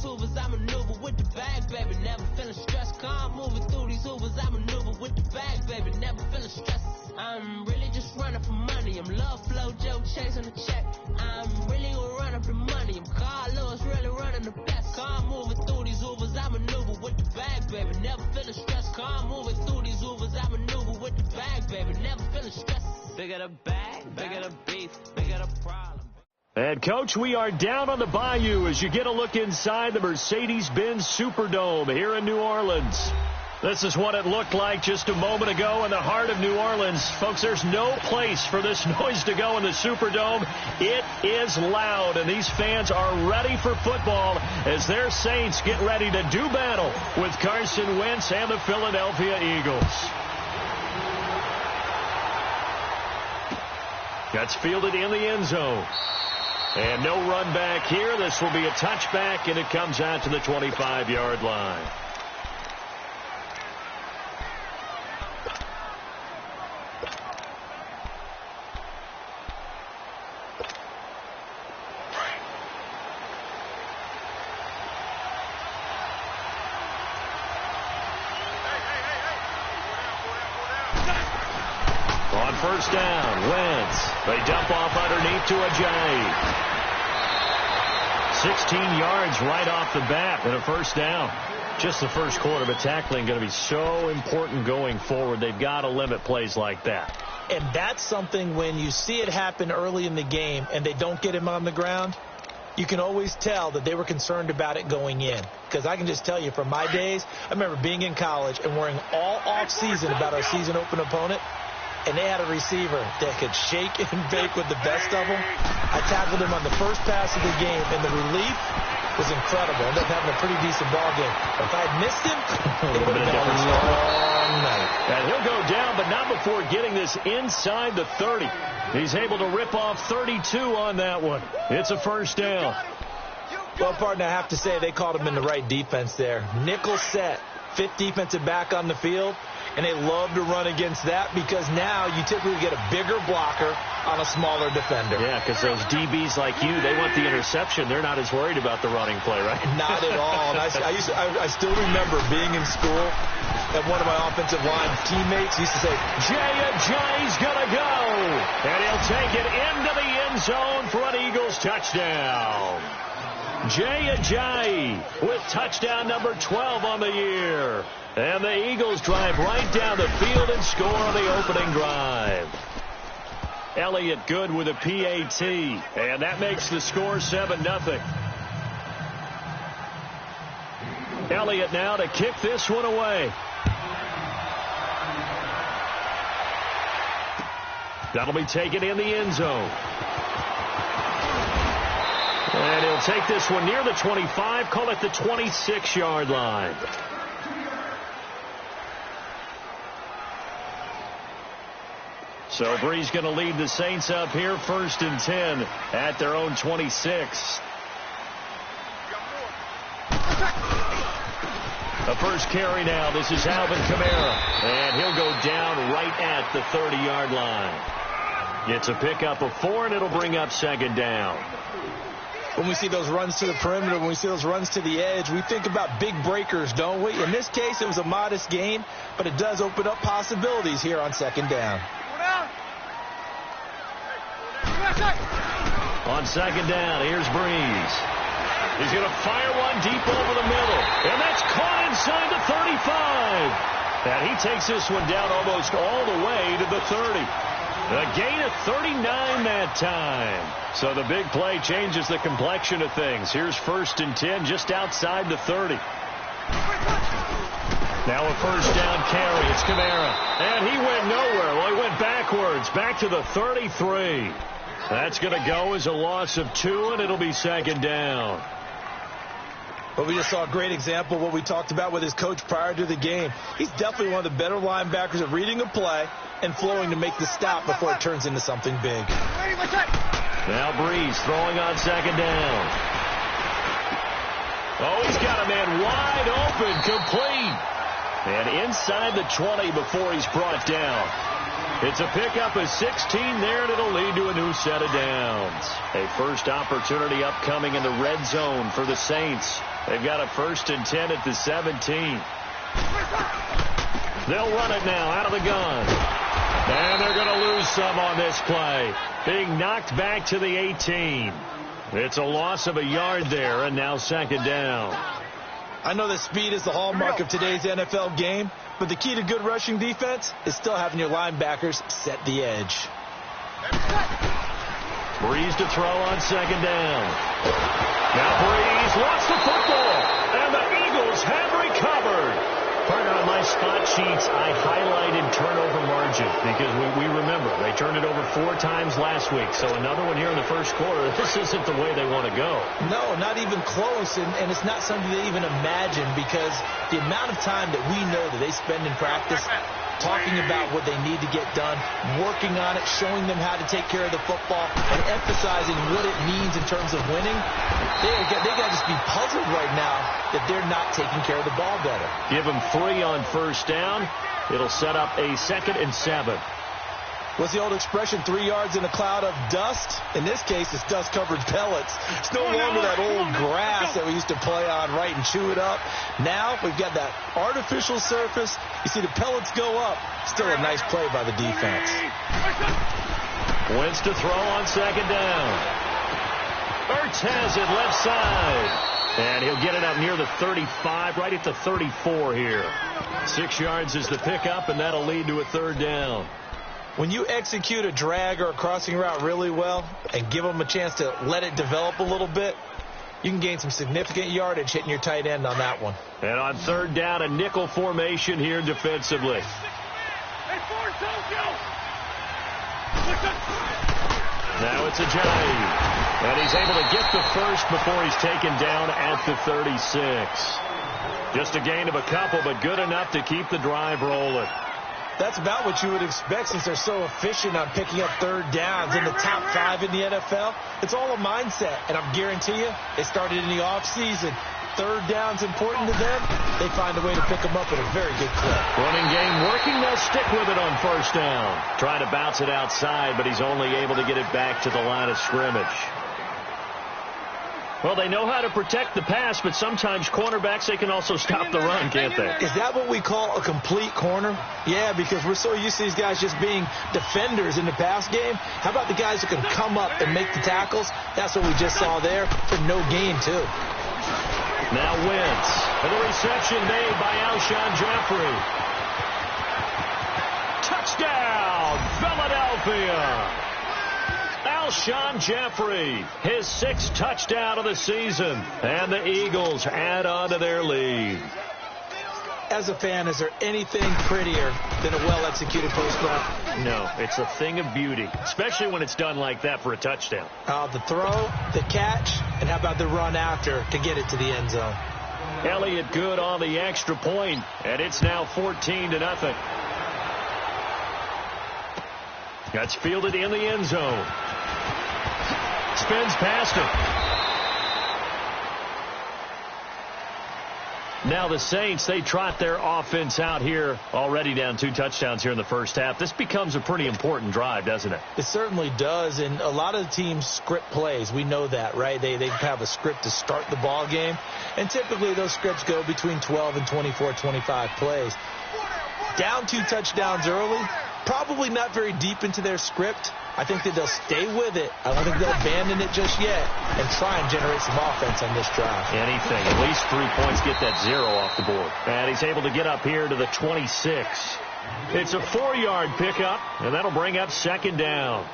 Hoovers, I maneuver with the bag, baby. Never feeling stressed. Calm moving through these Hoovers, I maneuver with the bag, baby. Never feeling stressed. I'm really just running for money. I'm love flow, Joe chasing the check. I'm really gonna run up the money. I'm Carl Lewis, really running the best. Calm moving through these Hoovers, I maneuver with the bag, baby. Never feeling stressed. Calm moving through these Hoovers, I maneuver with the bag, baby. Never feeling stressed. Bigger the bag, bigger the beef, bigger the problem. And, Coach, we are down on the bayou as you get a look inside the Mercedes-Benz Superdome here in New Orleans. This is what it looked like just a moment ago in the heart of New Orleans. Folks, there's no place for this noise to go in the Superdome. It is loud, and these fans are ready for football as their Saints get ready to do battle with Carson Wentz and the Philadelphia Eagles. That's fielded in the end zone. And no run back here. This will be a touchback, and it comes out to the 25-yard line. On first down, Wentz. They dump off underneath to Ajayi. 16 yards right off the bat and a first down. Just the first quarter, but tackling going to be so important going forward. They've got to limit plays like that. And that's something when you see it happen early in the game and they don't get him on the ground, you can always tell that they were concerned about it going in. Because I can just tell you from my days, I remember being in college and worrying all off-season about our season open opponent. And they had a receiver that could shake and bake with the best of them. I tackled him on the first pass of the game, and the relief was incredible. Ended up having a pretty decent ball game. But if I had missed him, it would have been a long night. And he'll go down, but not before getting this inside the 30. He's able to rip off 32 on that one. It's a first down. Well, partner, I have to say they called him in the right defense there. Nickel set, fifth defensive back on the field. And they love to run against that because now you typically get a bigger blocker on a smaller defender. Yeah, because those DBs like you, they want the interception. They're not as worried about the running play, right? Not at all. And I still remember being in school and one of my offensive line teammates used to say, Jay's going to go. And he'll take it into the end zone for an Eagles touchdown. Ajayi with touchdown number 12 on the year. And the Eagles drive right down the field and score on the opening drive. Elliott good with a PAT. And that makes the score 7-0. Elliott now to kick this one away. That'll be taken in the end zone. And he'll take this one near the 25, call it the 26-yard line. So Bree's going to lead the Saints up here, 1st and 10 at their own 26. The first carry now. This is Alvin Kamara. And he'll go down right at the 30-yard line. It's a pickup of 4, and it'll bring up 2nd down. When we see those runs to the perimeter, when we see those runs to the edge, we think about big breakers, don't we? In this case, it was a modest gain, but it does open up possibilities here on 2nd down. On 2nd down, here's Breeze. He's going to fire one deep over the middle. And that's caught inside the 35. And he takes this one down almost all the way to the 30. A gain of 39 that time. So the big play changes the complexion of things. Here's 1st and 10 just outside the 30. Now a first down carry. It's Kamara. And he went nowhere. Well, he went backwards. Back to the 33. That's going to go as a loss of 2, and it'll be 2nd down. But we just saw a great example of what we talked about with his coach prior to the game. He's definitely one of the better linebackers at reading a play and flowing to make the stop before it turns into something big. Now Breeze throwing on 2nd down. Oh, he's got a man wide open, complete. And inside the 20 before he's brought down. It's a pickup of 16 there, and it'll lead to a new set of downs. A first opportunity upcoming in the red zone for the Saints. They've got a 1st and 10 at the 17. They'll run it now out of the gun. And they're going to lose some on this play. Being knocked back to the 18. It's a loss of a yard there, and now 2nd down. I know that speed is the hallmark of today's NFL game, but the key to good rushing defense is still having your linebackers set the edge. Breeze to throw on 2nd down. Now Breeze lost the football, and the Eagles have recovered. Partner, on my spot sheets, I highlighted turnover margin because we remember they turned it over 4 times last week. So another one here in the first quarter. This isn't the way they want to go. No, not even close, and it's not something they even imagine because the amount of time that we know that they spend in practice talking about what they need to get done, working on it, showing them how to take care of the football, and emphasizing what it means in terms of winning. They got to just be puzzled right now that they're not taking care of the ball better. Give them 3 on 1st down. It'll set up a 2nd and 7. What's the old expression, 3 yards in a cloud of dust? In this case, it's dust-covered pellets. It's no longer that old grass that we used to play on, right, and chew it up. Now we've got that artificial surface. You see the pellets go up. Still a nice play by the defense. Wentz to throw on 2nd down. Ertz has it left side. And he'll get it up near the 35, right at the 34 here. 6 yards is the pickup, and that'll lead to a 3rd down. When you execute a drag or a crossing route really well and give them a chance to let it develop a little bit, you can gain some significant yardage hitting your tight end on that one. And on 3rd down, a nickel formation here defensively. Now it's a Ajayi. And he's able to get the first before he's taken down at the 36. Just a gain of a couple, but good enough to keep the drive rolling. That's about what you would expect since they're so efficient on picking up 3rd downs in the top 5 in the NFL. It's all a mindset, and I guarantee you it started in the offseason. 3rd down's important to them. They find a way to pick them up at a very good clip. Running game working. They'll stick with it on 1st down. Trying to bounce it outside, but he's only able to get it back to the line of scrimmage. Well, they know how to protect the pass, but sometimes cornerbacks, they can also stop the run, can't they? Is that what we call a complete corner? Yeah, because we're so used to these guys just being defenders in the pass game. How about the guys who can come up and make the tackles? That's what we just saw there for no gain, too. Now Wentz. And the reception made by Alshon Jeffrey. Touchdown, Philadelphia. Alshon Jeffrey, his 6th touchdown of the season, and the Eagles add on to their lead. As a fan, is there anything prettier than a well-executed post route? No, it's a thing of beauty, especially when it's done like that for a touchdown. The throw, the catch, and how about the run after to get it to the end zone? Elliott good on the extra point, and it's now 14-0. That's fielded in the end zone. Spins past it. Now the Saints, they trot their offense out here, already down 2 touchdowns here in the first half. This becomes a pretty important drive, doesn't it? It certainly does, and a lot of the teams script plays. We know that, right? They have a script to start the ball game, and typically those scripts go between 12 and 24, 25 plays. Down 2 touchdowns early, probably not very deep into their script. I think that they'll stay with it. I don't think they'll abandon it just yet and try and generate some offense on this drive. Anything. At least 3 points, get that 0 off the board. And he's able to get up here to the 26. It's a 4-yard pickup, and that'll bring up 2nd down.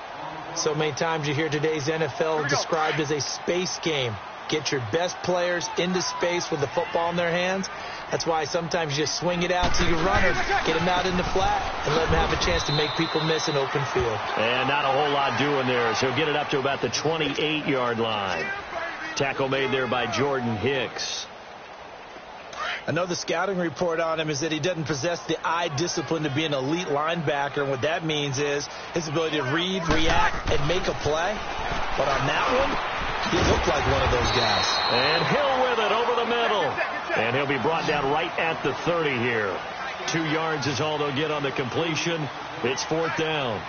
So many times you hear today's NFL described as a space game. Get your best players into space with the football in their hands. That's why sometimes you just swing it out to your runner, get him out in the flat, and let him have a chance to make people miss an open field. And not a whole lot doing there, so he'll get it up to about the 28-yard line. Tackle made there by Jordan Hicks. Another scouting report on him is that he doesn't possess the eye discipline to be an elite linebacker. And what that means is his ability to read, react, and make a play. But on that one, he looked like one of those guys. And Hill with it over the middle. And he'll be brought down right at the 30 here. 2 yards is all they'll get on the completion. It's 4th down.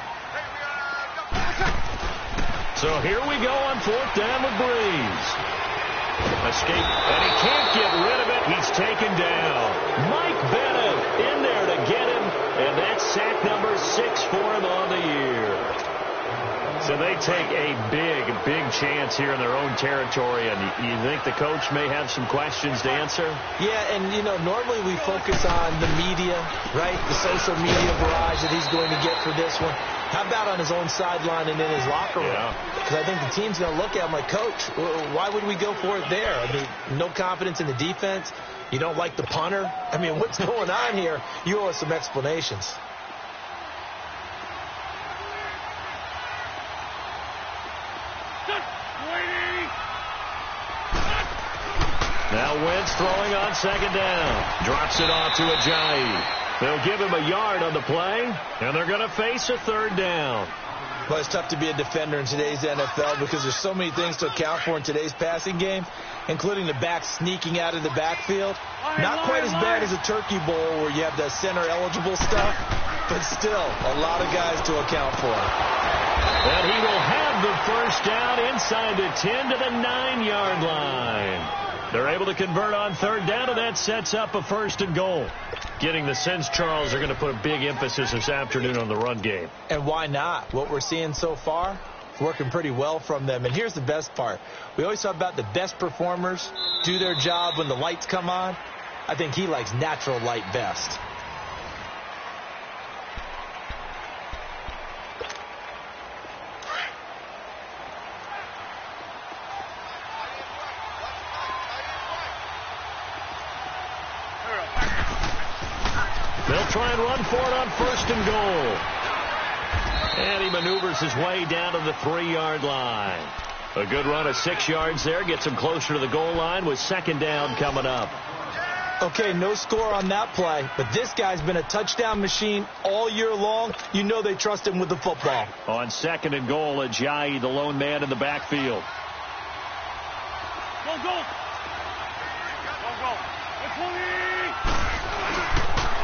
So here we go on 4th down with Breeze. Escape, and he can't get rid of it. He's taken down. Mike Bennett in there to get him, and that's sack number 6 for him on the year. So they take a big chance here in their own territory, and you think the coach may have some questions to answer? Yeah, and, normally we focus on the media, right, the social media barrage that he's going to get for this one. How about on his own sideline and in his locker room? Because I think the team's going to look at him like, Coach, why would we go for it there? I mean, no confidence in the defense. You don't like the punter. I mean, what's going on here? You owe us some explanations. Now Wentz throwing on 2nd down. Drops it off to Ajayi. They'll give him a yard on the play, and they're going to face a 3rd down. Well, it's tough to be a defender in today's NFL because there's so many things to account for in today's passing game, including the back sneaking out of the backfield. Not quite as bad as a turkey bowl where you have the center-eligible stuff, but still a lot of guys to account for. And he will have the 1st down inside the 10 to the 9-yard line. They're able to convert on 3rd down, and that sets up a 1st and goal. Getting the sense, Charles, are going to put a big emphasis this afternoon on the run game. And why not? What we're seeing so far is working pretty well from them. And here's the best part. We always talk about the best performers do their job when the lights come on. I think he likes natural light best. They'll try and run for it on 1st and goal. And he maneuvers his way down to the 3-yard line. A good run of 6 yards there. Gets him closer to the goal line with 2nd down coming up. Okay, no score on that play, but this guy's been a touchdown machine all year long. You know they trust him with the football. On 2nd and goal, Ajayi, the lone man in the backfield. Go.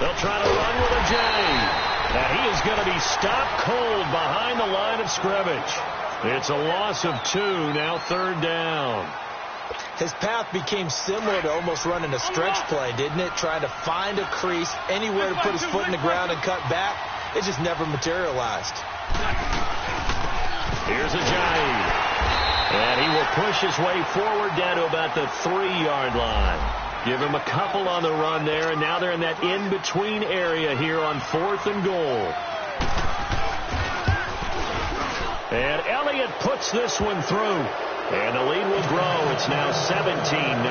They'll try to run with Ajayi. And he is going to be stopped cold behind the line of scrimmage. It's a loss of 2, now 3rd down. His path became similar to almost running a stretch play, didn't it? Trying to find a crease, anywhere to put his foot in the ground and cut back. It just never materialized. Here's Ajayi. And he will push his way forward down to about the 3-yard line. Give him a couple on the run there, and now they're in that in-between area here on 4th and goal. And Elliott puts this one through. And the lead will grow. It's now 17-0.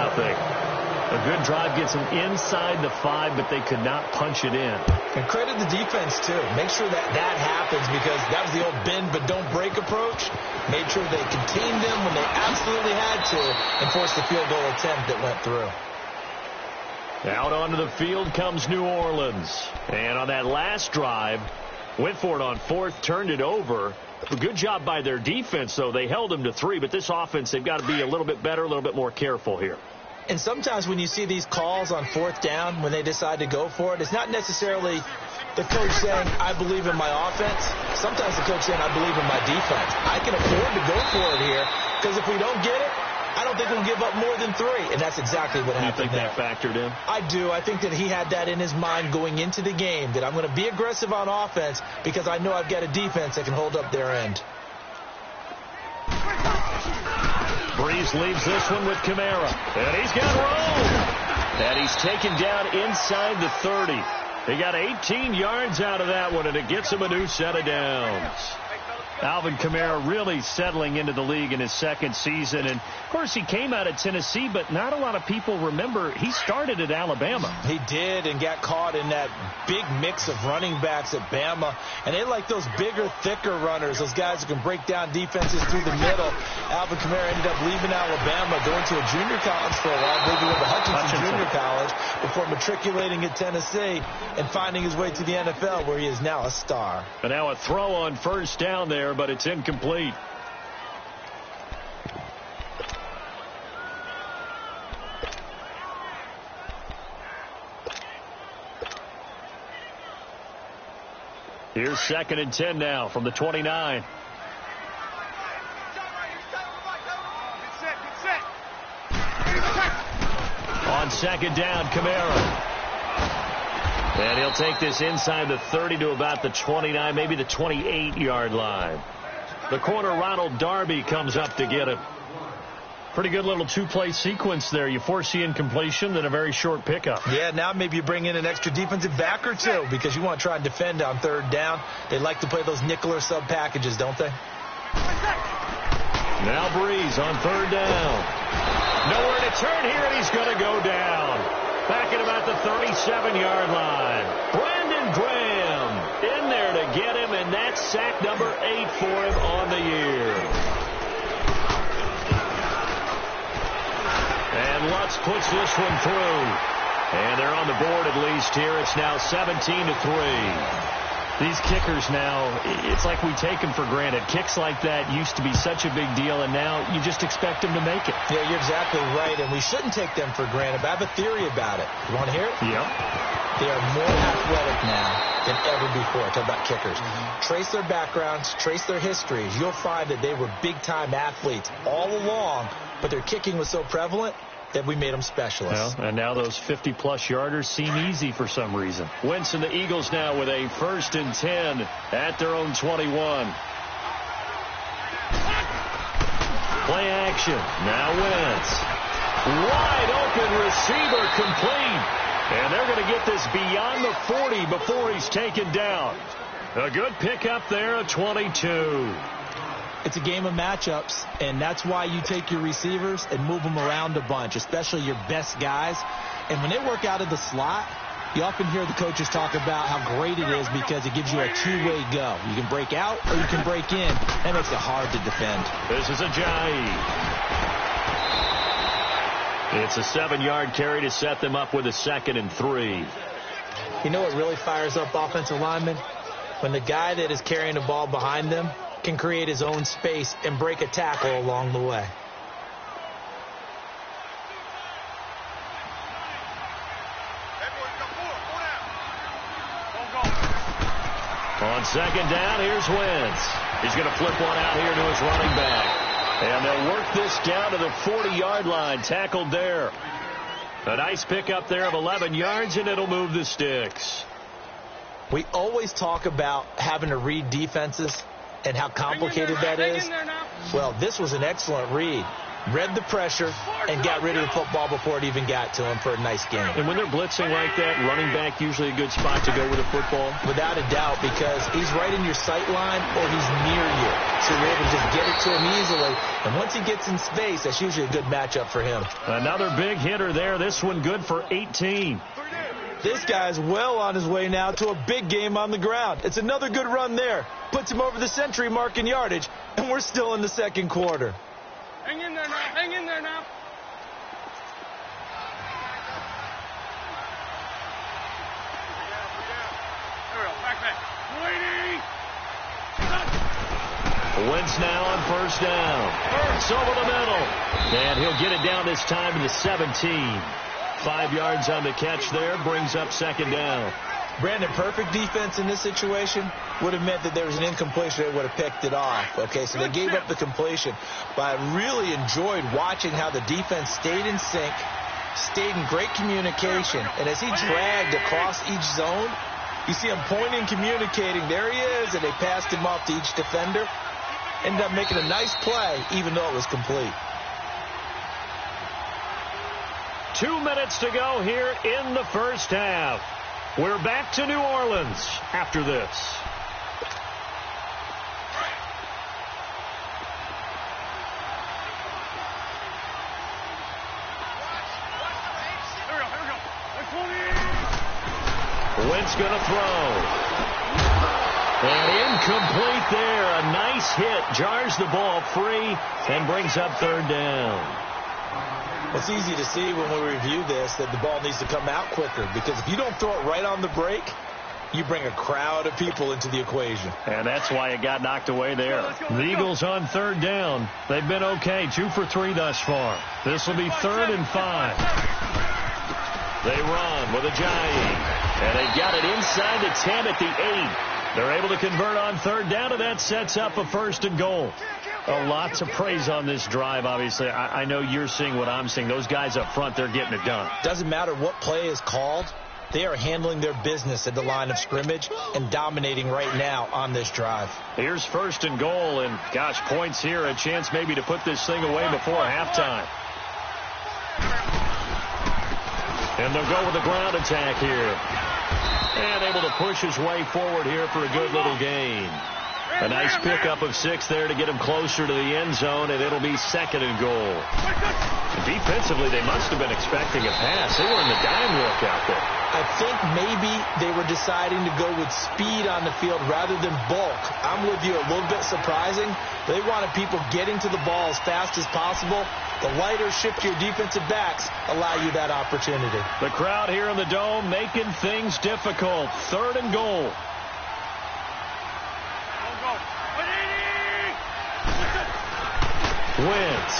A good drive gets them inside the 5, but they could not punch it in. And credit the defense, too. Make sure that happens because that was the old bend but don't break approach. Made sure they contained them when they absolutely had to and forced the field goal attempt that went through. Out onto the field comes New Orleans. And on that last drive, went for it on 4th, turned it over. A good job by their defense, though. They held them to 3, but this offense, they've got to be a little bit better, a little bit more careful here. And sometimes when you see these calls on 4th down, when they decide to go for it, it's not necessarily the coach saying, I believe in my offense. Sometimes the coach saying, I believe in my defense. I can afford to go for it here because if we don't get it, I don't think we'll give up more than 3, and that's exactly what happened there. You think that factored in? I do. I think that he had that in his mind going into the game, that I'm going to be aggressive on offense because I know I've got a defense that can hold up their end. Breeze leaves this one with Kamara, and he's got room. And he's taken down inside the 30. He got 18 yards out of that one, and it gets him a new set of downs. Alvin Kamara really settling into the league in his 2nd season. And, of course, he came out of Tennessee, but not a lot of people remember he started at Alabama. He did and got caught in that big mix of running backs at Bama. And they like those bigger, thicker runners, those guys who can break down defenses through the middle. Alvin Kamara ended up leaving Alabama, going to a junior college for a while, maybe with the Hutchinson Junior College, before matriculating at Tennessee and finding his way to the NFL, where he is now a star. And now a throw on 1st down there, but it's incomplete. Here's 2nd and 10 now from the 29. On 2nd down, Kamara. And he'll take this inside the 30 to about the 29, maybe the 28-yard line. The corner, Ronald Darby, comes up to get it. Pretty good little two-play sequence there. You force the incompletion, then a very short pickup. Yeah, now maybe you bring in an extra defensive back or two because you want to try and defend on 3rd down. They like to play those nickel or sub packages, don't they? Now Breeze on 3rd down. Nowhere to turn here, and he's going to go down. Back at about the 37-yard line. Brandon Graham in there to get him, and that's sack number 8 for him on the year. And Lutz puts this one through. And they're on the board at least here. It's now 17-3. These kickers now, it's like we take them for granted. Kicks like that used to be such a big deal, and now you just expect them to make it. Yeah, you're exactly right, and we shouldn't take them for granted. But I have a theory about it. You want to hear it? Yep. They are more athletic now than ever before. Talk about kickers. Trace their backgrounds, trace their histories. You'll find that they were big-time athletes all along, but their kicking was so prevalent that we made them specialists. Well, and now those 50-plus yarders seem easy for some reason. Wentz and the Eagles now with a 1st and 10 at their own 21. Play action. Now Wentz. Wide open receiver complete. And they're going to get this beyond the 40 before he's taken down. A good pickup there at 22. It's a game of matchups, and that's why you take your receivers and move them around a bunch, especially your best guys. And when they work out of the slot, you often hear the coaches talk about how great it is because it gives you a two-way go. You can break out or you can break in. That makes it hard to defend. This is Ajayi. It's a 7-yard carry to set them up with a 2nd and 3. You know what really fires up offensive linemen? When the guy that is carrying the ball behind them can create his own space and break a tackle along the way. On 2nd down, here's Wentz. He's going to flip one out here to his running back. And they'll work this down to the 40-yard line. Tackled there. A nice pickup there of 11 yards, and it'll move the sticks. We always talk about having to read defenses and how complicated that is. Well, this was an excellent read. Read the pressure and got rid of the football before it even got to him for a nice game. And when they're blitzing like that, running back usually a good spot to go with a football? Without a doubt, because he's right in your sight line or he's near you. So you're able to just get it to him easily. And once he gets in space, that's usually a good matchup for him. Another big hitter there. This one good for 18. This guy's well on his way now to a big game on the ground. It's another good run there. Puts him over the century mark in yardage, and we're still in the 2nd quarter. Hang in there now. Hang in there now. There we go. Back. Waiting. Wentz now on 1st down. Hurts over the middle. And he'll get it down this time to the 17. 5 yards on the catch there. Brings up 2nd down. Brandon, perfect defense in this situation would have meant that there was an incompletion. They would have picked it off. Okay, so they gave up the completion. But I really enjoyed watching how the defense stayed in sync, stayed in great communication. And as he dragged across each zone, you see him pointing, communicating. There he is, and they passed him off to each defender. Ended up making a nice play, even though it was complete. 2 minutes to go here in the 1st half. We're back to New Orleans after this. Wentz going to throw. And incomplete there. A nice hit. Jars the ball free and brings up 3rd down. It's easy to see when we review this that the ball needs to come out quicker, because if you don't throw it right on the break, you bring a crowd of people into the equation. And that's why it got knocked away there. The Eagles on 3rd down. They've been okay. 2 for 3 thus far. This will be 3rd and 5. They run with Ajayi. And they got it inside the 10 at the 8. They're able to convert on third down, and that sets up a 1st and goal. Lots of praise on this drive, obviously. I know you're seeing what I'm seeing. Those guys up front, they're getting it done. Doesn't matter what play is called. They are handling their business at the line of scrimmage and dominating right now on this drive. Here's 1st and goal, and gosh, points here, a chance maybe to put this thing away before halftime. And they'll go with the ground attack here. And able to push his way forward here for a good little gain. A nice pickup of 6 there to get him closer to the end zone, and it'll be 2nd and goal. Defensively, they must have been expecting a pass. They were in the dime look out there. I think maybe they were deciding to go with speed on the field rather than bulk. I'm with you, a little bit surprising. They wanted people getting to the ball as fast as possible. The lighter shift your defensive backs allow you that opportunity. The crowd here in the Dome making things difficult. 3rd and goal. Wentz.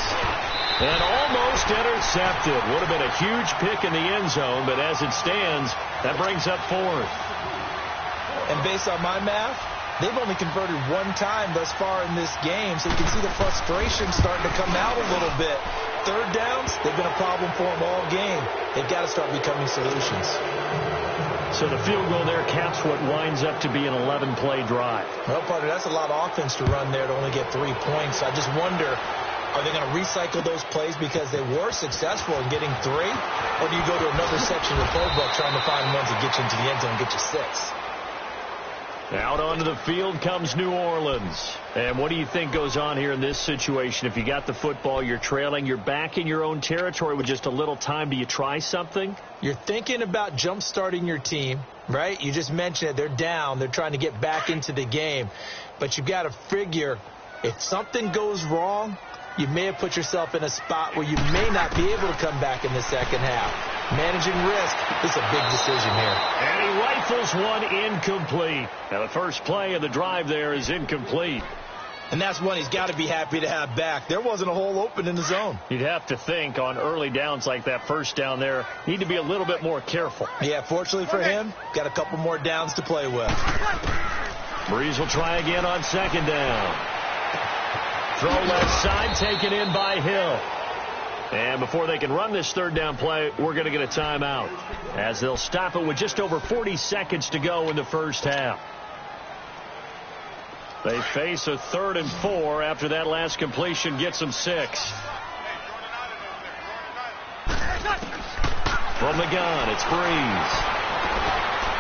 And almost intercepted. Would have been a huge pick in the end zone, but as it stands, that brings up 4th. And based on my math, they've only converted 1 time thus far in this game, so you can see the frustration starting to come out a little bit. 3rd downs, they've been a problem for them all game. They've got to start becoming solutions. So the field goal there caps what winds up to be an 11-play drive. Well, partner, that's a lot of offense to run there to only get 3 points. I just wonder, are they going to recycle those plays because they were successful in getting 3? Or do you go to another section of the playbook trying to find ones that get you into the end zone and get you 6? Out onto the field comes New Orleans. And what do you think goes on here in this situation? If you got the football, you're trailing, you're back in your own territory with just a little time. Do you try something? You're thinking about jump-starting your team, right? You just mentioned it. They're down. They're trying to get back into the game. But you've got to figure if something goes wrong, you may have put yourself in a spot where you may not be able to come back in the second half. Managing risk is a big decision here. And he rifles one incomplete. Now the first play of the drive there is incomplete. And that's one he's got to be happy to have back. There wasn't a hole open in the zone. You'd have to think on early downs like that first down there, need to be a little bit more careful. Yeah, fortunately for him, got a couple more downs to play with. Breeze will try again on 2nd down. Throw left side, taken in by Hill. And before they can run this 3rd down play, we're going to get a timeout, as they'll stop it with just over 40 seconds to go in the first half. They face a 3rd and 4 after that last completion gets them 6. From the gun, it's Breeze.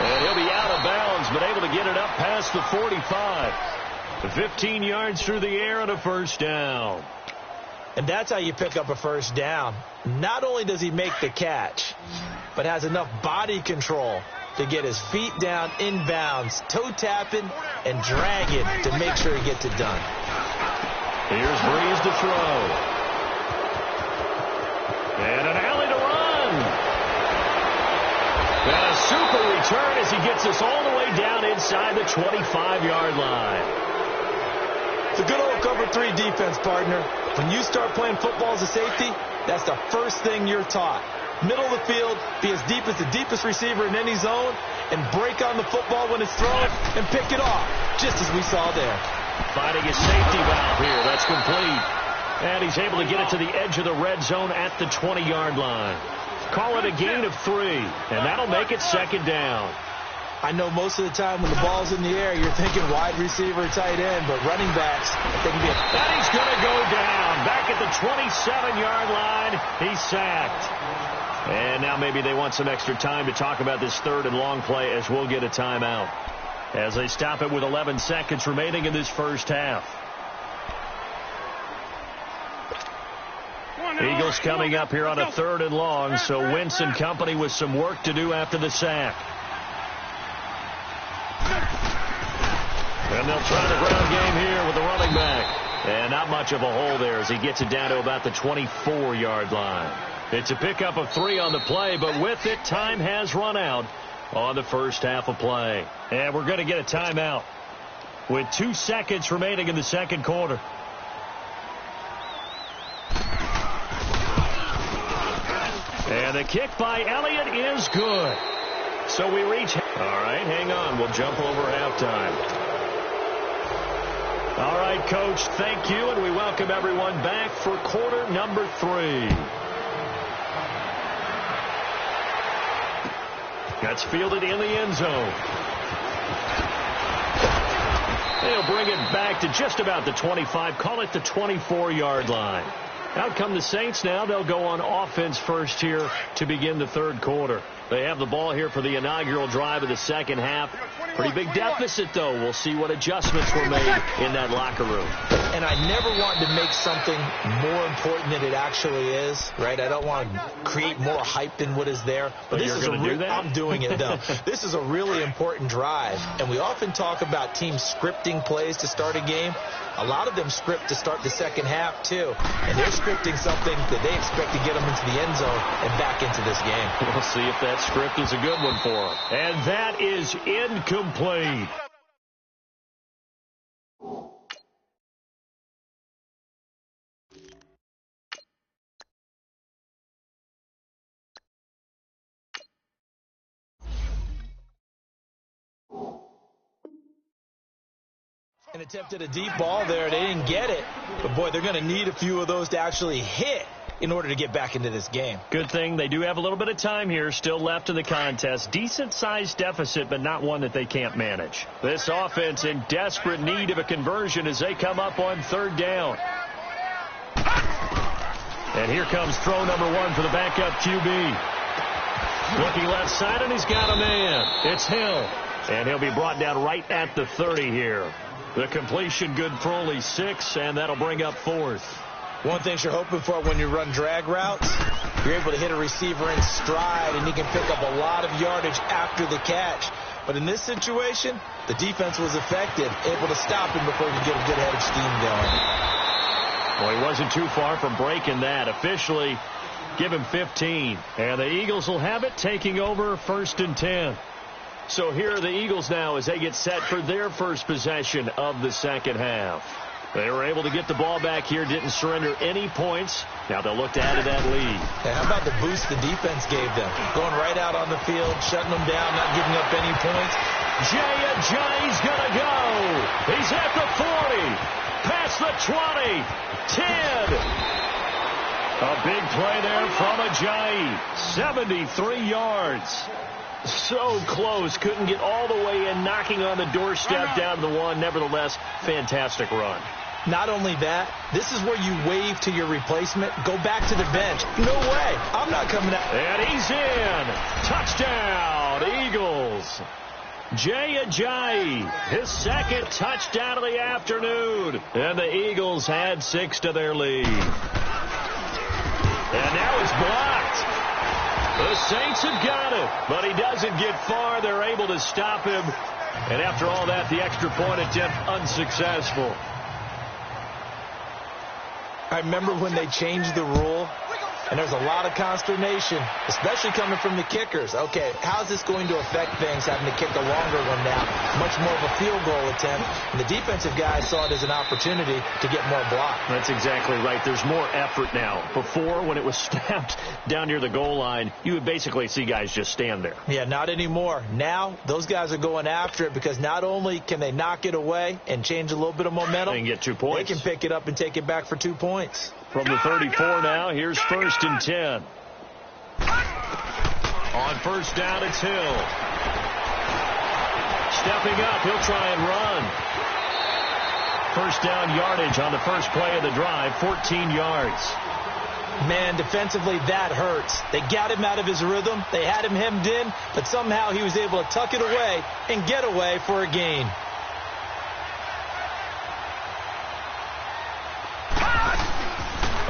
And he'll be out of bounds, but able to get it up past the 45. 15 yards through the air and a 1st down. And that's how you pick up a 1st down. Not only does he make the catch, but has enough body control to get his feet down inbounds, toe tapping and dragging to make sure he gets it done. Here's Breeze to throw. And an alley to run. And a super return as he gets us all the way down inside the 25-yard line. It's a good old cover 3 defense, partner. When you start playing football as a safety, that's the first thing you're taught. Middle of the field, be as deep as the deepest receiver in any zone, and break on the football when it's thrown and pick it off, just as we saw there. Finding his safety valve here. That's complete. And he's able to get it to the edge of the red zone at the 20-yard line. Call it a gain of 3, and that'll make it 2nd down. I know most of the time when the ball's in the air, you're thinking wide receiver, tight end, but running backs, they can be And he's going to go down. Back at the 27-yard line, he's sacked. And now maybe they want some extra time to talk about this 3rd and long play as we'll get a timeout. As they stop it with 11 seconds remaining in this first half. Eagles coming up here on a 3rd and long, so Wentz and company with some work to do after the sack. And they'll try the ground game here with the running back. And not much of a hole there as he gets it down to about the 24-yard line. It's a pickup of 3 on the play, but with it, time has run out on the first half of play. And we're going to get a timeout with 2 seconds remaining in the second quarter. And the kick by Elliott is good. So we reach. All right, hang on. We'll jump over halftime. All right, Coach, thank you, and we welcome everyone back for quarter number 3. That's fielded in the end zone. They'll bring it back to just about the 25, call it the 24-yard line. Out come the Saints now. They'll go on offense first here to begin the third quarter. They have the ball here for the inaugural drive of the second half. Pretty big deficit, though. We'll see what adjustments were made in that locker room. And I never want to make something more important than it actually is, right? I don't want to create more hype than what is there. But this is I'm doing it, though. This is a really important drive. And we often talk about teams scripting plays to start a game. A lot of them script to start the second half, too. And they're scripting something that they expect to get them into the end zone and back into this game. We'll see if that script is a good one for them. And that is incomplete. And attempted a deep ball there. They didn't get it. But, boy, they're going to need a few of those to actually hit in order to get back into this game. Good thing they do have a little bit of time here still left in the contest. Decent-sized deficit, but not one that they can't manage. This offense in desperate need of a conversion as they come up on third down. And here comes throw number 1 for the backup QB. Looking left side, and he's got a man. It's Hill. And he'll be brought down right at the 30 here. The completion good for only 6, and that'll bring up 4th. One thing you're hoping for when you run drag routes, you're able to hit a receiver in stride, and he can pick up a lot of yardage after the catch. But in this situation, the defense was effective, able to stop him before he could get a good head of steam going. Well, he wasn't too far from breaking that. Officially, give him 15. And the Eagles will have it, taking over 1st and 10. So here are the Eagles now as they get set for their first possession of the second half. They were able to get the ball back here, didn't surrender any points. Now they'll look to add to that lead. And how about the boost the defense gave them? Going right out on the field, shutting them down, not giving up any points. Jay's going to go. He's at the 40, past the 20, 10. A big play there from Ajayi, 73 yards. So close, couldn't get all the way in, knocking on the doorstep down to the 1. Nevertheless, fantastic run. Not only that, this is where you wave to your replacement. Go back to the bench. No way. I'm not coming out. And he's in. Touchdown, Eagles. Jay Ajayi, his second touchdown of the afternoon. And the Eagles had 6 to their lead. And now it's blocked. The Saints have got it, but he doesn't get far. They're able to stop him. And after all that, the extra point attempt unsuccessful. I remember when they changed the rule, and there's a lot of consternation, especially coming from the kickers. Okay, how's this going to affect things, having to kick a longer one now? Much more of a field goal attempt. And the defensive guys saw it as an opportunity to get more block. That's exactly right. There's more effort now. Before, when it was snapped down near the goal line, you would basically see guys just stand there. Yeah, not anymore. Now, those guys are going after it because not only can they knock it away and change a little bit of momentum, they can get 2 points. They can pick it up and take it back for 2 points. From the 34 now, here's 1st and 10. On first down, it's Hill. Stepping up, he'll try and run. First down yardage on the first play of the drive, 14 yards. Man, defensively, that hurts. They got him out of his rhythm. They had him hemmed in, but somehow he was able to tuck it away and get away for a gain.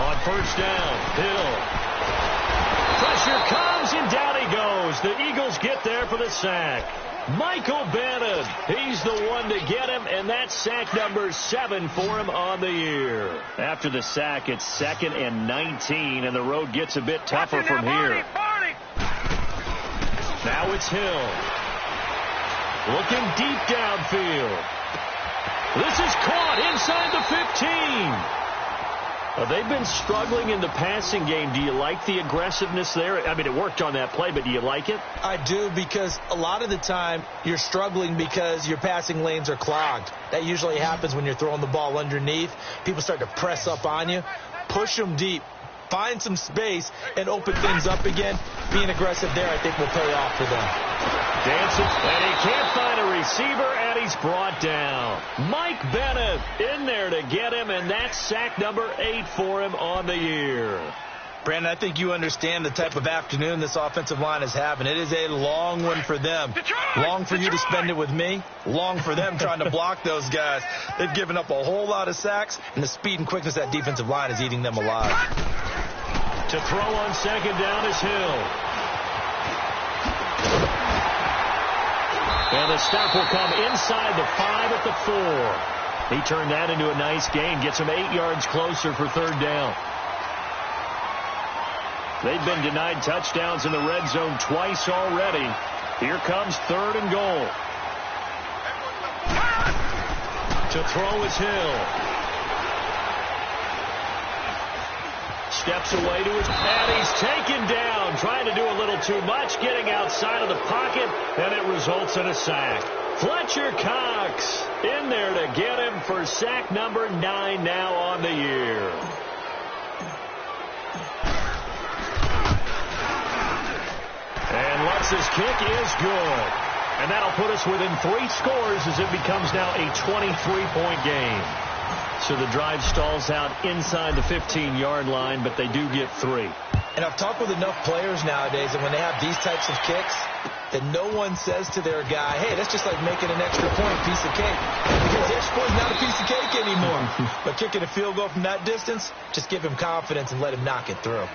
On first down, Hill. Pressure comes, and down he goes. The Eagles get there for the sack. Michael Bannon, he's the one to get him, and that's sack number 7 for him on the year. After the sack, it's 2nd and 19, and the road gets a bit tougher from here. Now it's Hill. Looking deep downfield. This is caught inside the 15. Well, they've been struggling in the passing game. Do you like the aggressiveness there? I mean, it worked on that play, but do you like it? I do, because a lot of the time you're struggling because your passing lanes are clogged. That usually happens when you're throwing the ball underneath. People start to press up on you. Push them deep. Find some space and open things up again. Being aggressive there, I think, will pay off for them. Dances, and he can't find a receiver, and he's brought down. Mike Bennett in there to get him, and that's sack number 8 for him on the year. Brandon, I think you understand the type of afternoon this offensive line is having. It is a long one for them. Long for you to spend it with me. Long for them trying to block those guys. They've given up a whole lot of sacks, and the speed and quickness of that defensive line is eating them alive. To throw on second down is Hill. And the stop will come inside the 5 at the 4. He turned that into a nice gain. Gets him 8 yards closer for third down. They've been denied touchdowns in the red zone twice already. Here comes third and goal. To throw is Hill. Steps away to his, and he's taken down. Trying to do a little too much, getting outside of the pocket, and it results in a sack. Fletcher Cox in there to get him for sack number 9 now on the year. And Lutz's kick is good. And that'll put us within 3 scores as it becomes now a 23-point game. So the drive stalls out inside the 15-yard line, but they do get 3. And I've talked with enough players nowadays, and when they have these types of kicks, that no one says to their guy, hey, that's just like making an extra point, piece of cake. Because the extra point is not a piece of cake anymore. But kicking a field goal from that distance, just give him confidence and let him knock it through.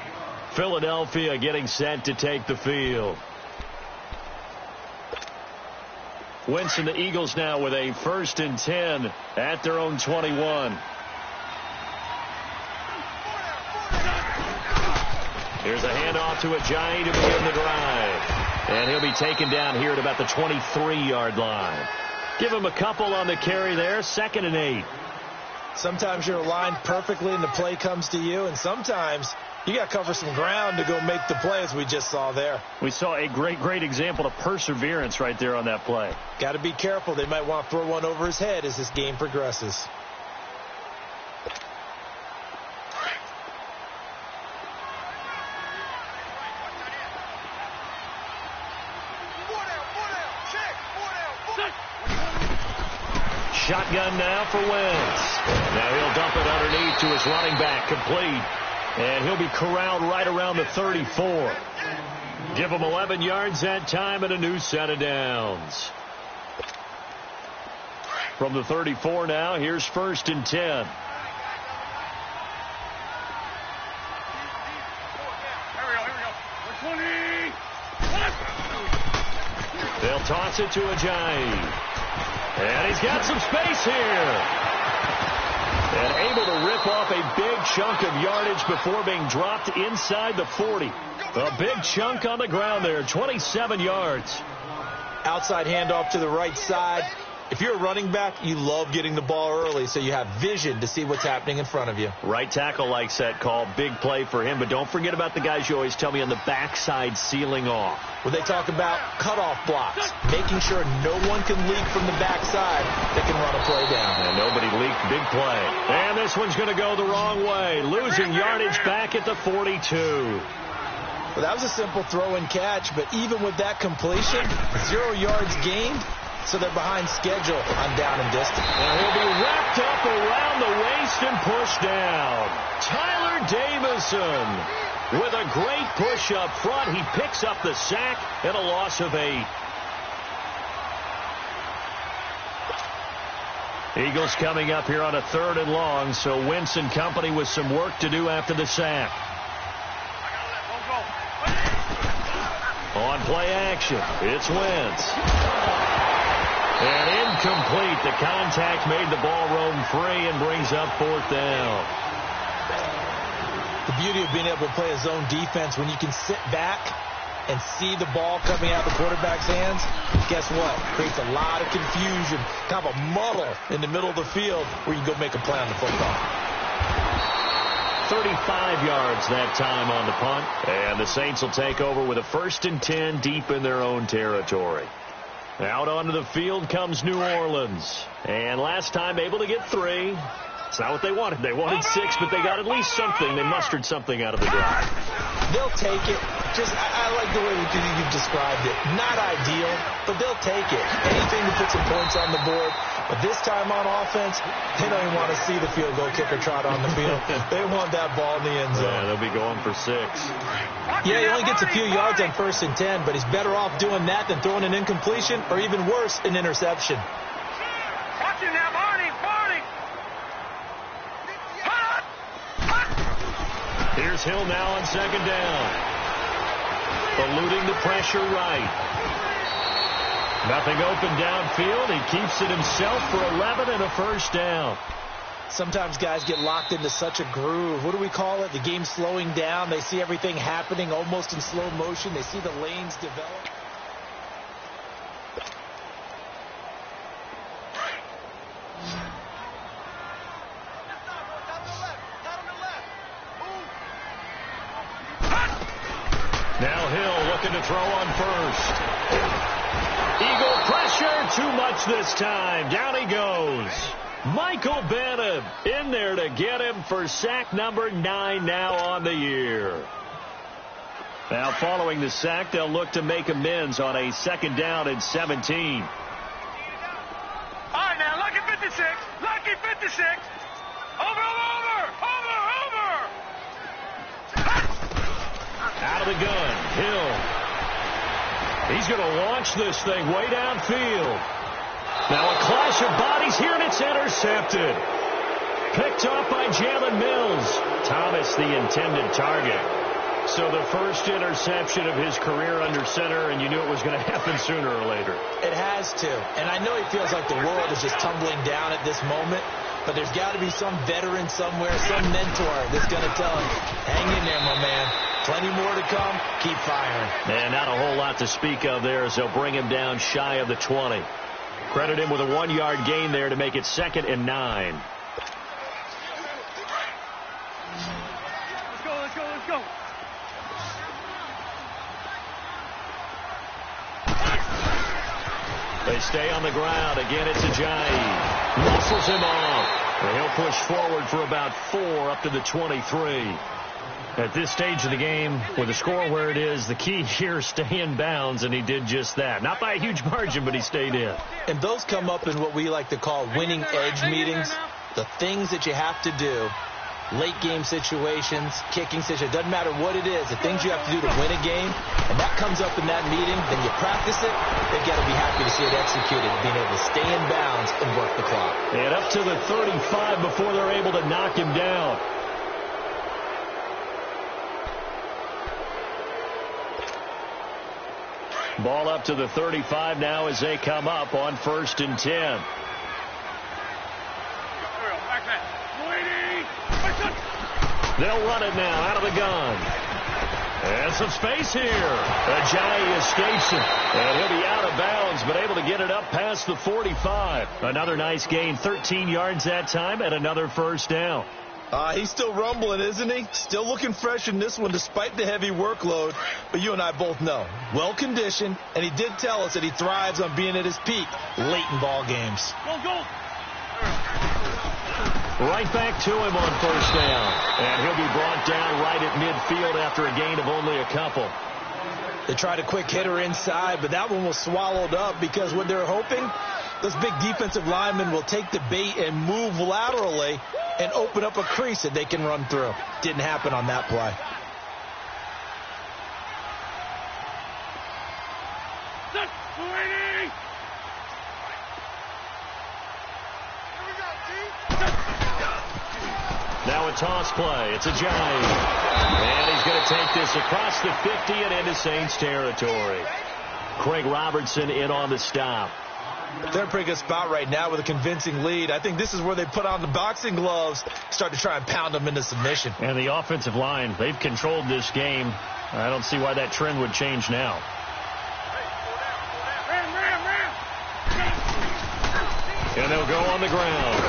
Philadelphia getting set to take the field. Wentz and the Eagles now with a 1st and 10 at their own 21. Here's a handoff to Ajayi to begin the drive. And he'll be taken down here at about the 23-yard line. Give him a couple on the carry there. 2nd and 8. Sometimes you're aligned perfectly and the play comes to you, and sometimes you got to cover some ground to go make the play, as we just saw there. We saw a great example of perseverance right there on that play. Got to be careful. They might want to throw one over his head as this game progresses. Shotgun now for Wentz. Now he'll dump it underneath to his running back, complete. And he'll be corralled right around the 34. Give him 11 yards that time and a new set of downs. From the 34 now, here's 1st and 10. They'll toss it to Ajayi. And he's got some space here. And able to rip off a big chunk of yardage before being dropped inside the 40. A big chunk on the ground there, 27 yards. Outside handoff to the right side. If you're a running back, you love getting the ball early so you have vision to see what's happening in front of you. Right tackle likes that call. Big play for him. But don't forget about the guys you always tell me on the backside sealing off. When they talk about cutoff blocks, making sure no one can leak from the backside that can run a play down. And nobody leaked. Big play. And this one's going to go the wrong way. Losing yardage back at the 42. Well, that was a simple throw and catch, but even with that completion, 0 yards gained, so they're behind schedule on down and distance. And he'll be wrapped up around the waist and pushed down. Tyler Davison with a great push up front. He picks up the sack and a loss of 8. Eagles coming up here on a 3rd and long, so Wentz and company with some work to do after the sack. On play action, it's Wentz. And incomplete. The contact made the ball roam free and brings up 4th down. The beauty of being able to play a zone defense, when you can sit back and see the ball coming out of the quarterback's hands, guess what? Creates a lot of confusion, kind of a muddle in the middle of the field where you go make a play on the football. 35 yards that time on the punt. And the Saints will take over with a 1st and 10 deep in their own territory. Out onto the field comes New Orleans. And last time able to get 3. It's not what they wanted. They wanted 6, but they got at least something. They mustered something out of the drive. They'll take it. I like the way you've described it. Not ideal, but they'll take it. Anything to put some points on the board. But this time on offense, they don't even want to see the field goal kicker trot on the field. They want that ball in the end zone. Yeah, they'll be going for 6. Yeah, he only gets a few yards on 1st and 10, but he's better off doing that than throwing an incompletion or even worse, an interception. Watch it now, Barney. Here's Hill now on 2nd down. Eluding the pressure right. Nothing open downfield. He keeps it himself for 11 and a 1st down. Sometimes guys get locked into such a groove. What do we call it? The game's slowing down. They see everything happening almost in slow motion. They see the lanes develop. Now Hill looking to throw on 1st. Eagle pressure, too much this time. Down he goes. Michael Bennett in there to get him for sack number 9 now on the year. Now following the sack, they'll look to make amends on a 2nd down and 17. All right, now, lucky 56. Lucky 56. Over. Out of the gun, Hill. He's going to launch this thing way downfield. Now a clash of bodies here, and it's intercepted. Picked off by Jalen Mills. Thomas, the intended target. So the first interception of his career under center, and you knew it was going to happen sooner or later. It has to. And I know he feels like the world is just tumbling down at this moment, but there's got to be some veteran somewhere, some mentor that's going to tell him, hang in there, my man. Plenty more to come. Keep firing. And not a whole lot to speak of there as they'll bring him down shy of the 20. Credit him with a 1-yard gain there to make it 2nd and 9. Let's go. They stay on the ground. Again, it's Ajayi. Muscles him off. And he'll push forward for about 4 up to the 23. At this stage of the game, with the score where it is, the key here is stay in bounds, and he did just that. Not by a huge margin, but he stayed in. And those come up in what we like to call winning edge meetings. The things that you have to do, late game situations, kicking situations, doesn't matter what it is, the things you have to do to win a game, and that comes up in that meeting, then you practice it, they've got to be happy to see it executed, being able to stay in bounds and work the clock. And up to the 35 before they're able to knock him down. Ball up to the 35 now as they come up on 1st and 10. They'll run it now out of the gun. And some space here. Ajayi escapes it. And he'll be out of bounds, but able to get it up past the 45. Another nice gain, 13 yards that time, and another 1st down. He's still rumbling, isn't he? Still looking fresh in this one despite the heavy workload. But you and I both know, well-conditioned, and he did tell us that he thrives on being at his peak late in ball games. Go. Right back to him on 1st down. And he'll be brought down right at midfield after a gain of only a couple. They tried a quick hitter inside, but that one was swallowed up because what they're hoping, those big defensive linemen will take the bait and move laterally and open up a crease that they can run through. Didn't happen on that play. Now a toss play. It's Ajayi. And he's going to take this across the 50 and into Saints territory. Craig Robertson in on the stop. They're in a pretty good spot right now with a convincing lead. I think this is where they put on the boxing gloves, start to try and pound them into submission. And the offensive line, they've controlled this game. I don't see why that trend would change now. And they'll go on the ground.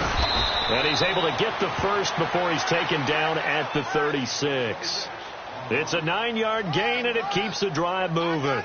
And he's able to get the first before he's taken down at the 36. It's a 9-yard gain, and it keeps the drive moving.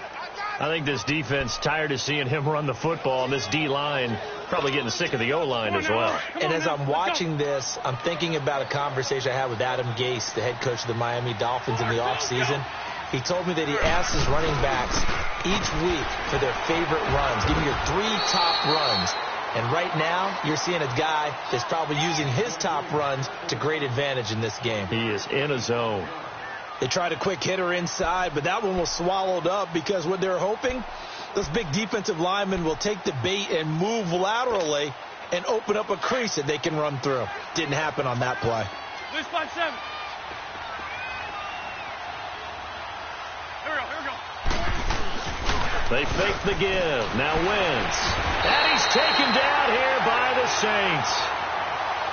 I think this defense tired of seeing him run the football, and this D-line probably getting sick of the O-line as well. And as I'm watching this, I'm thinking about a conversation I had with Adam Gase, the head coach of the Miami Dolphins in the offseason. He told me that he asked his running backs each week for their favorite runs. Give me your 3 top runs. And right now, you're seeing a guy that's probably using his top runs to great advantage in this game. He is in a zone. They tried a quick hitter inside, but that one was swallowed up because what they're hoping, those big defensive linemen will take the bait and move laterally and open up a crease that they can run through. Didn't happen on that play. Loose by 7. Here we go. They fake the give. Now Wentz. And he's taken down here by the Saints.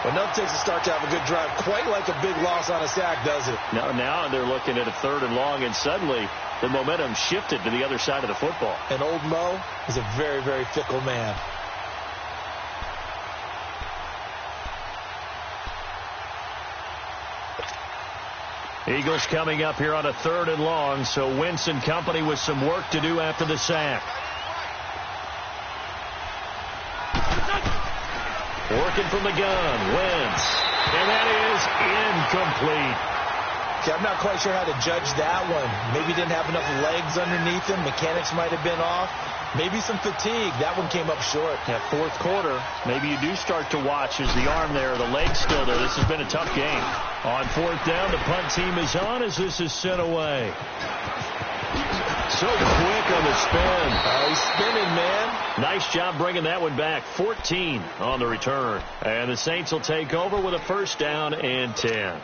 Well, nothing takes a start to have a good drive, quite like a big loss on a sack, does it? Now they're looking at a 3rd and long, and suddenly the momentum shifted to the other side of the football. And old Mo is a very, very fickle man. Eagles coming up here on a 3rd and long, so Wentz and company with some work to do after the sack. Working from the gun, Wentz. And that is incomplete. Okay, I'm not quite sure how to judge that one. Maybe didn't have enough legs underneath him. Mechanics might have been off. Maybe some fatigue. That one came up short. That 4th quarter, maybe you do start to watch as the arm there, the leg's still there. This has been a tough game. On 4th down, the punt team is on as this is sent away. So quick on the spin. He's spinning, man. Nice job bringing that one back. 14 on the return. And the Saints will take over with a 1st down and 10.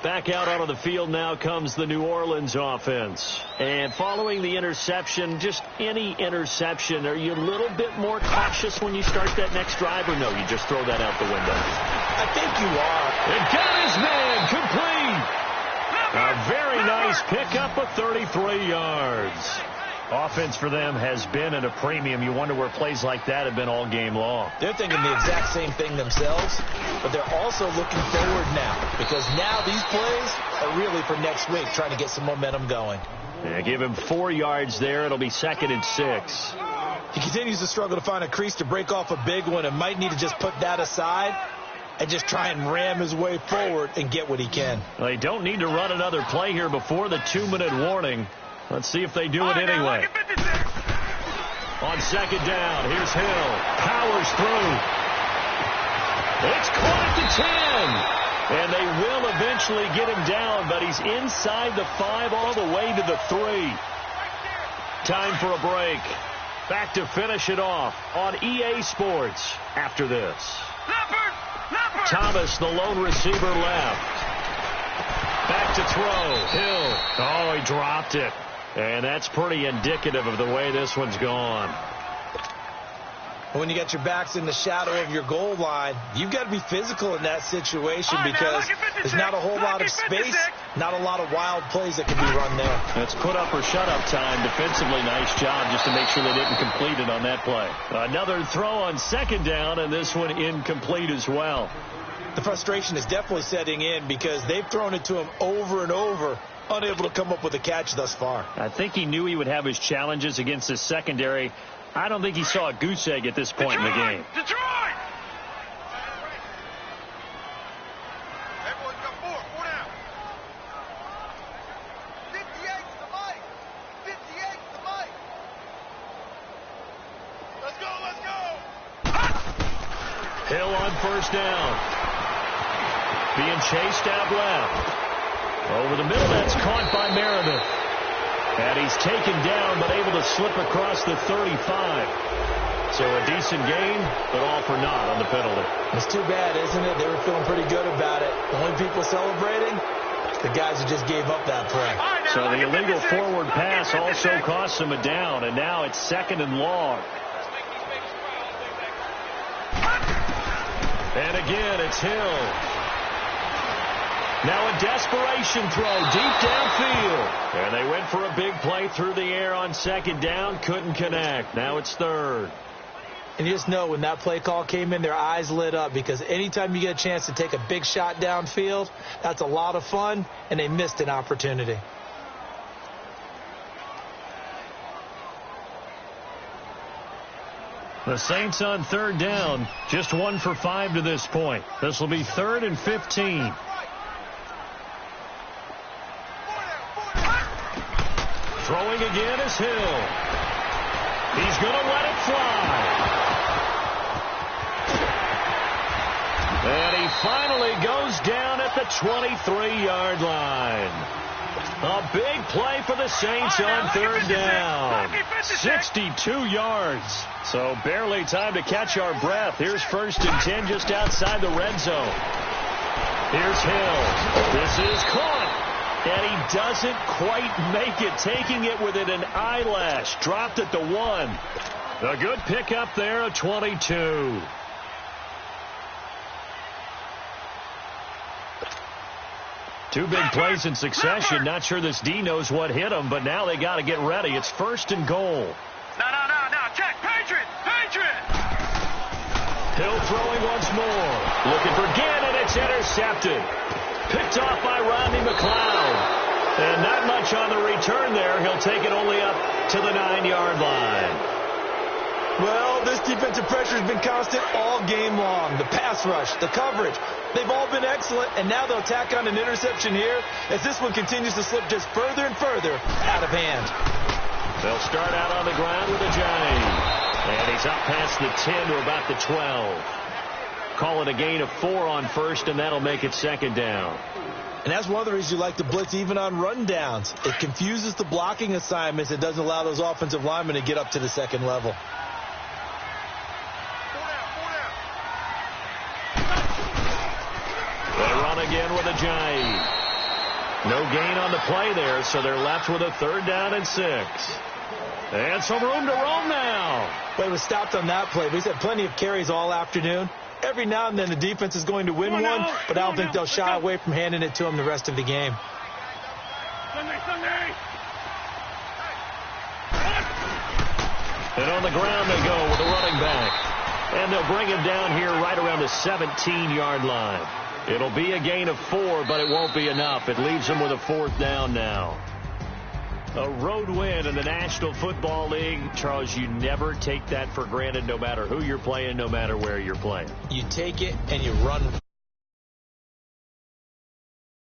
Back out onto the field now comes the New Orleans offense. And following the interception, just any interception, are you a little bit more cautious when you start that next drive, or no, you just throw that out the window? I think you are. It got his man complete. A very nice pickup of 33 yards. Offense for them has been at a premium. You wonder where plays like that have been all game long. They're thinking the exact same thing themselves, but they're also looking forward now because now these plays are really for next week, trying to get some momentum going. Yeah, give him 4 yards there. It'll be 2nd and 6. He continues to struggle to find a crease to break off a big one and might need to just put that aside and just try and ram his way forward and get what he can. Well, they don't need to run another play here before the 2-minute warning. Let's see if they do it anyway. On 2nd down, here's Hill. Powers through. It's caught at the 10. And they will eventually get him down, but he's inside the 5 all the way to the 3. Time for a break. Back to finish it off on EA Sports after this. Thomas, the lone receiver, left. Back to throw. Hill. Oh, he dropped it. And that's pretty indicative of the way this one's gone. When you got your backs in the shadow of your goal line, you've got to be physical in that situation because there's not a whole lot of space, not a lot of wild plays that can be run there. It's put up or shut up time. Defensively, nice job just to make sure they didn't complete it on that play. Another throw on 2nd down, and this one incomplete as well. The frustration is definitely setting in because they've thrown it to him over and over, unable to come up with a catch thus far. I think he knew he would have his challenges against his secondary. I don't think he saw a goose egg at this point in the game. Detroit! Everyone's got 4 down. 58's the mic. 58's the mic. Let's go. Hill on 1st down. Being chased out left. Over the middle, that's caught by Meredith. And he's taken down, but able to slip across the 35. So a decent gain, but all for naught on the penalty. It's too bad, isn't it? They were feeling pretty good about it. The only people celebrating, the guys who just gave up that play. So the illegal forward pass also cost him a down, and now it's 2nd and long. And again, it's Hill. Now a desperation throw deep downfield. And they went for a big play through the air on 2nd down. Couldn't connect. Now it's 3rd. And you just know when that play call came in, their eyes lit up, because anytime you get a chance to take a big shot downfield, that's a lot of fun, and they missed an opportunity. The Saints on third down, just 1 for 5 to this point. This will be 3rd and 15. Throwing again is Hill. He's going to let it fly. And he finally goes down at the 23-yard line. A big play for the Saints on third down. 62 yards. So barely time to catch our breath. Here's 1st and 10 just outside the red zone. Here's Hill. This is caught. And he doesn't quite make it, taking it within an eyelash. Dropped at the 1. A good pickup there, a 22. Two big plays in succession. Not sure this D knows what hit him, but now they got to get ready. It's 1st and goal. No. Check. Patriot. Hill throwing once more. Looking for Ginn, and it's intercepted. Picked off by Rodney McLeod. And not much on the return there. He'll take it only up to the 9-yard line. Well, this defensive pressure has been constant all game long. The pass rush, the coverage, they've all been excellent, and now they'll tack on an interception here as this one continues to slip just further and further out of hand. They'll start out on the ground with a Johnny. And he's up past the 10 to about the 12. Call it a gain of 4 on 1st, and that'll make it 2nd down. And that's one of the reasons you like to blitz even on rundowns. It confuses the blocking assignments. It doesn't allow those offensive linemen to get up to the 2nd level. They run again with a Giant. No gain on the play there, so they're left with a 3rd down and 6. And some room to roam now. Well, he was stopped on that play, but he's had plenty of carries all afternoon. Every now and then the defense is going to win one, but I don't think they'll shy away from handing it to him the rest of the game. Sunday. And on the ground they go with a running back. And they'll bring him down here right around the 17-yard line. It'll be a gain of 4, but it won't be enough. It leaves him with a 4th down now. A road win in the National Football League. Charles, you never take that for granted, no matter who you're playing, no matter where you're playing. You take it and you run.